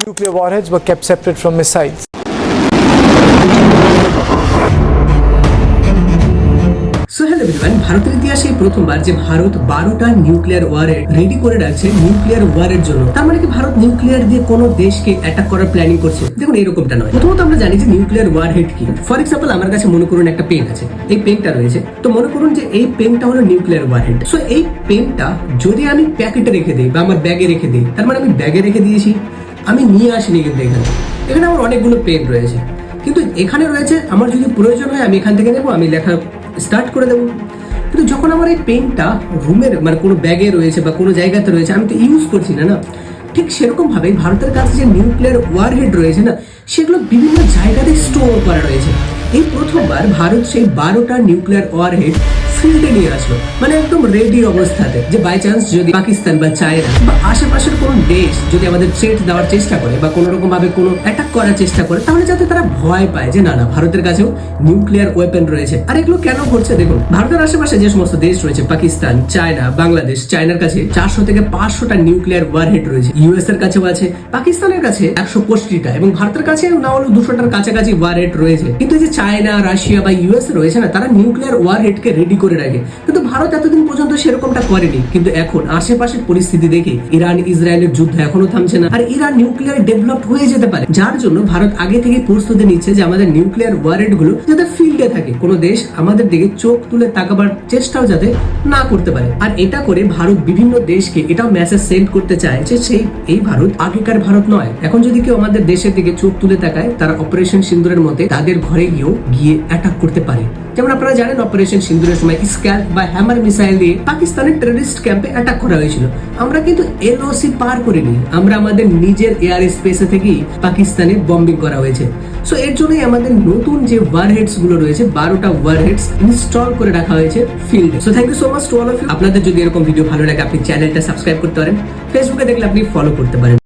Nuclear warheads were kept separate from missiles. So hello everyone, ভারতের ইতিহাসে প্রথমবার যে ভারত 12টা নিউক্লিয়ার ওয়ারহেড রেডি করে রাখছে নিউক্লিয়ার ওয়ারের জন্য। তার মানে কি ভারত নিউক্লিয়ার দিয়ে কোনো দেশকে অ্যাটাক করার প্ল্যানিং করছে? দেখুন, এরকমটা নয়। প্রথমত আমরা জানি যে নিউক্লিয়ার ওয়ারহেড কি। ফর এক্সাম্পল, আমার কাছে মনে করুন একটা পেন আছে, এই পেনটা রয়েছে, তো মনে করুন যে এই পেনটা হলো নিউক্লিয়ার ওয়ারহেড। সো এই পেনটা যদি আমি প্যাকেটে রেখে দিই বা আমার ব্যাগে রেখে দিই, তার মানে আমি ব্যাগে রেখে দিয়েছি, আমি নিয়ে আসিনি। কিন্তু এখানে আমার অনেকগুলো পেন রয়েছে, কিন্তু এখানে রয়েছে, আমার যদি প্রয়োজন হয় আমি এখান থেকে নেবো, আমি লেখা স্টার্ট করে দেবো। কিন্তু যখন আমার এই পেনটা রুমের মানে কোনো ব্যাগে রয়েছে বা কোনো জায়গাতে রয়েছে, আমি তো ইউজ করছি না। ঠিক সেরকম ভাবে ভারতের কাছে যে নিউক্লিয়ার ওয়ারহেড রয়েছে না, সেগুলো বিভিন্ন জায়গাতে স্টোর করা রয়েছে। এই প্রথমবার ভারত সেই 12টা নিউক্লিয়ার ওয়ারহেড ফিল্ডে নিয়ে আসলো, মানে একদম রেডি অবস্থাতে, যে বাই চান্স যদি পাকিস্তান বা চায়না বা আশেপাশের কোনো দেশ যদি আমাদের থ্রেট দেওয়ার চেষ্টা করে বা কোনো রকম ভাবে কোনো অ্যাটাক করার চেষ্টা করে, তাহলে যাতে তারা ভয় পায় যে না ভারতের কাছেও নিউক্লিয়ার ওয়েপেন রয়েছে। আর এগুলো কেন ঘটছে দেখুন, ভারতের আশেপাশে যে সমস্ত দেশ রয়েছে, পাকিস্তান, চায়না, বাংলাদেশ, চায়নার কাছে 400 থেকে 500টা নিউক্লিয়ার ওয়ারহেড রয়েছে, ইউএস এর কাছেও আছে, পাকিস্তানের কাছে 125টা, এবং ভারতের কাছে না হলেও 200টার কাছাকাছি ওয়ারহেড রয়েছে। কিন্তু এই যে চায়না, রাশিয়া বা ইউএস রয়েছে না, তারা নিউক্লিয়ার ওয়ারহেডকে রেডি করে রাখে, কিন্তু ভারত এতদিন পর্যন্ত সেরকমটা করেনি। কিন্তু এখন আশেপাশের পরিস্থিতি দেখে ইরান ইসরায়েলের যুদ্ধ এখনো থামছে না, আর ইরান নিউক্লিয়ার ডেভেলপড হয়ে যেতে পারে, যার জন্য ভারত আগে থেকে প্রস্তুতি নিচ্ছে যে আমাদের নিউক্লিয়ার ওয়ারহেড গুলো যাতে ফিল্ডে থাকে, কোনো দেশ আমাদের দিকে চোখ তুলে তাকাবার চেষ্টাও যাতে না করতে পারে। আর এটা করে ভারত বিভিন্ন দেশকে এটাও মেসেজ সেন্ড করতে চায় যে এই ভারত আগেকার ভারত নয়। এখন যদি কেউ আমাদের দেশের দিকে চোখ তুলে তাকায়, তারা অপারেশন সিন্দুরের মতে তাদের ঘরে গিয়ে অ্যাটাক করতে পারে। যেমন আপনারা জানেন, অপারেশন সিন্দুরের সময় স্ক্যাল্প বা হ্যামার মিসাইল দিয়ে পাকিস্তানের টেররিস্ট ক্যাম্পে অ্যাটাক করা হয়েছিল। আমরা কিন্তু এলওসি পার করিনি, আমরা আমাদের নিজের এয়ার স্পেসে থেকেই পাকিস্তানে বম্বিং করা হয়েছে। সো এর জন্যই আমাদের নতুন যে ওয়ারহেডস গুলো রয়েছে, 12টা ওয়ারহেডস ইনস্টল করে রাখা হয়েছে ফিল্ডে। So thank you so much to all of you. আপনাদের যদি এরকম ভিডিও ভালো লাগে, আপনি চ্যানেলটা সাবস্ক্রাইব করতে পারেন, ফেসবুকে দেখলে আপনি ফলো করতে পারেন।